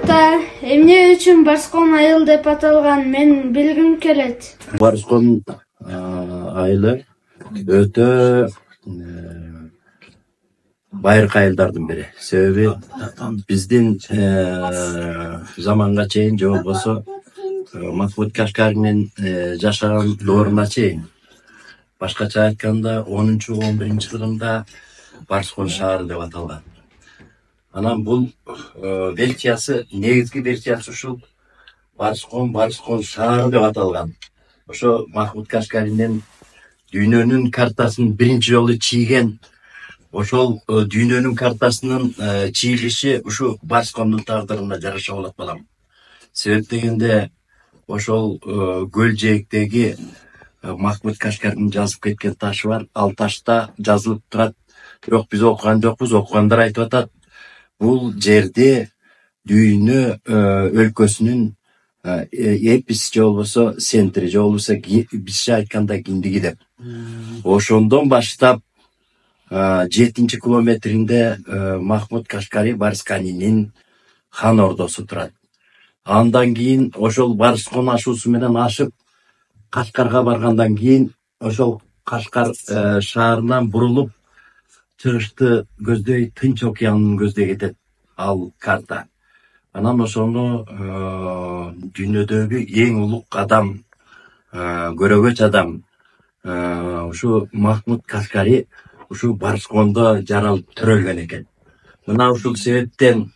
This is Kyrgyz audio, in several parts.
Ата, эмне үчүн Барскон айыл деп аталган, мен билгим келет. Барскон айылы өтө байыркы айылдардын бири. Себеби биздин заманга чейин же болбосо Махмуд Кашкаринин жашаган дооруна чейин, башкача айтканда 10-11 жылында Барскон шаары деп аталган. Анан бул версиясы, негизги версиясы ушул Барскон шаары деп аталган. Ошо Махмуд Кашкаринин дүйнөнүн картасын биринчи жолу чийген, ошол дүйнөнүн картасынын чийилиши ушу Барскондун тагдырына жараша болот балам. Себеп дегенде ошол көл жээктеги Махмуд Кашкаринин жазып кеткен ташы бар. Ал ташта жазылып турат. Бирок биз окуган жокпуз, окугандар айтып атат. Бул жерде дүйнө өлкөсүнүн эпис же болбосо центри, же болбосо бизче айтканда киндиги деп. Ошондон баштап 7 километринде Махмуд Кашкари Барсканинин хан ордосу турат. Андан кийин ошол Барскон ашуусу менен ашып Кашкарга баргандан кийин ошол Кашкар шаарынан бурулуп чыгышты көздөй Тынч океанын көздөй кетет ал карта. Анан ошону дүйнөдөгү эң улук адам, көрөгөч адам ушу Махмуд Кашкари ушу Барскондо жаралып төрөлгөн экен. Мына ушул себептен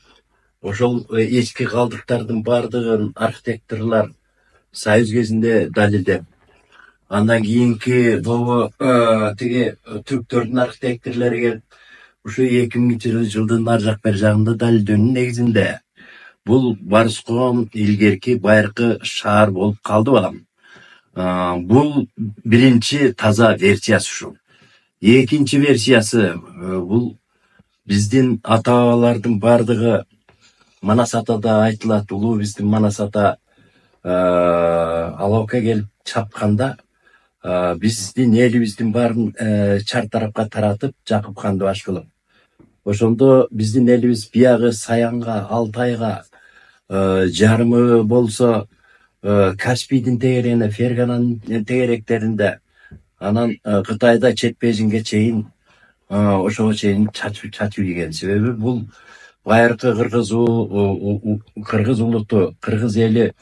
ошол эски калдыктардын бардыгын архитекторлор Союз кезинде далилдеп, андан кийинки тиги түрктөрдүн архитекторлору келип ушу 2000-жылдын ар жак бери жагында далилдөөнүн негизинде бул Барскон илгерки байыркы шаар болуп калды балам. Бул биринчи таза версиясы ушул. Экинчи версиясы бул биздин ата-бабалардын бардыгы Манас атада айтылат, улуу биздин Манас ата Алаука келип чапканда биздин элибиздин баарын чар тарапка таратып Жакып ханды баш кылып. Ошондо биздин элибиз биягы Саянга, Алтайга, жарымы болсо Каспийдин тегерегине, Фергананын тегеректеринде, анан Кытайда чет Бейжиңге чейин ошого чейин чачып ийген. Себеби бул байыркы кыргыз улуту, кыргыз эли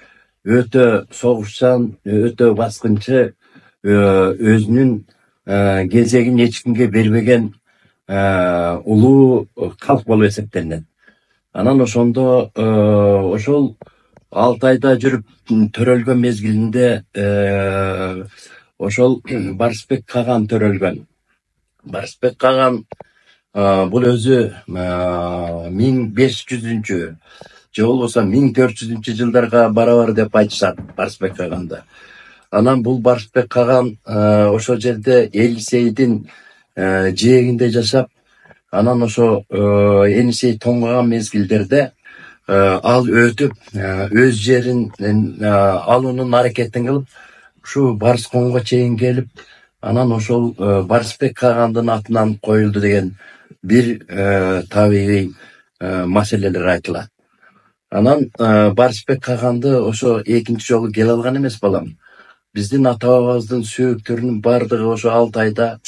өтө согушчан, өтө баскынчы, өзүнүн кезегин эч кимге бербеген улуу калк болуп эсептелинет. Анан ошондо ошол Алтайда жүрүп төрөлгөн мезгилинде ошол Барсбек Каган төрөлгөн. Барсбек Каган бул өзү 1500-же же болбосо 1400-жылдарга барабар деп айтышат Барсбек Каганды. Анан бул Барсбек Каган ошол жерде Элисейдин жээгинде жашап, анан ошо Элисей тоңгогон мезгилдерде ал өтүп өз жерин алуунун аракетин кылып ушу Барсконго чейин келип, анан ошол Барсбек Кагандын атынан коюлду деген бир табигый маселелер айтылат. Анан Барсбек Каганды ошо экинчи жолу келе алган эмес балам. Биздин ата-бабабыздын сөөктөрүнүн бардыгы ошо Алтайда,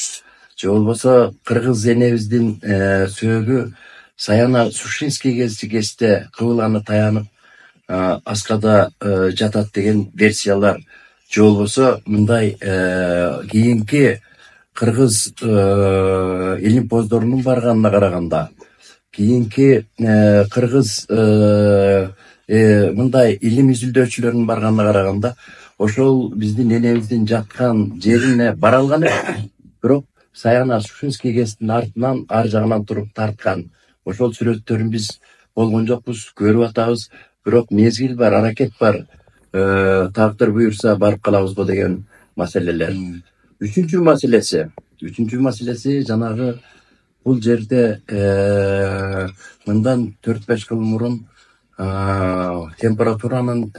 же болбосо кыргыз энебиздин сөөгү Саяна Сушинский кезде Кыбыланы таянып аскада жатат деген версиялар, же болбосо мындай кийинки кыргыз илимпоздорунун барганына караганда, кийинки кыргыз мындай илим изилдөөчүлөрүнүн барганына караганда ошол биздин энебиздин жаткан жерине бара алган эмес. Бирок Саяна Сушинский кездин артынан ар жагынан туруп тарткан. Ошол сүрөттөрүн биз болгон жокпуз, көрүп атабыз. Бирок мезгил бар, аракет бар. Тагдыр буюрса барып калабызбы деген маселелер. Үчүнчү маселеси жанагы бул жерде мындан 4-5 жыл мурун температуранын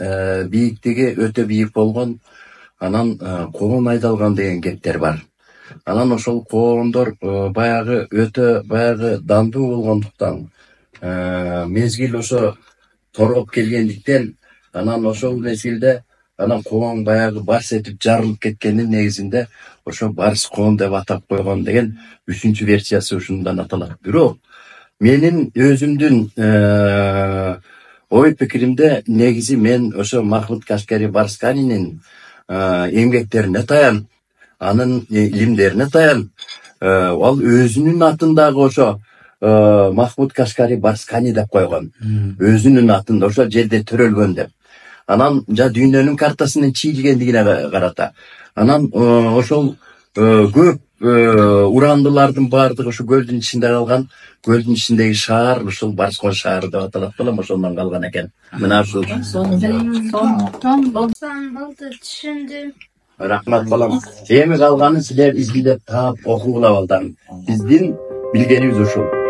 бийиктиги өтө бийик болгон, анан коон айдалган деген кептер бар. Анан ошол коондор өтө дандуу болгондуктан мезгил ошо торгоп келгендиктен анан ошол мезгилде анан коон баягы барс этип жарылып кеткендин негизинде ошо барс коон деп атап койгон деген 3-чү версиясы ушундан аталат. Бирок менин өзүмдүн ой пикиримде негизи мен ошо Махмуд Кашгари Барсканинин эмгектерине таянып, анын илимдерине таянып, ал өзүнүн атындагы ошо Махмуд Кашгари Барскани деп койгон. Өзүнүн атында ошол жерде төрөлгөн деп. Анан дүйнөнүн картасынын чийилгендигине карата. Анан ошол көп урандылардын баардыгы ошо көлдүн ичинде калган, көлдүн ичиндеги шаар ушул Барскон шаары деп аталат балам, ошондон калган экен. Мына ушул. Болду, түшүндүм. Рахмат балам. Эми калганын силер изилдеп таап окугула балдарым. Биздин билгенибиз ушул.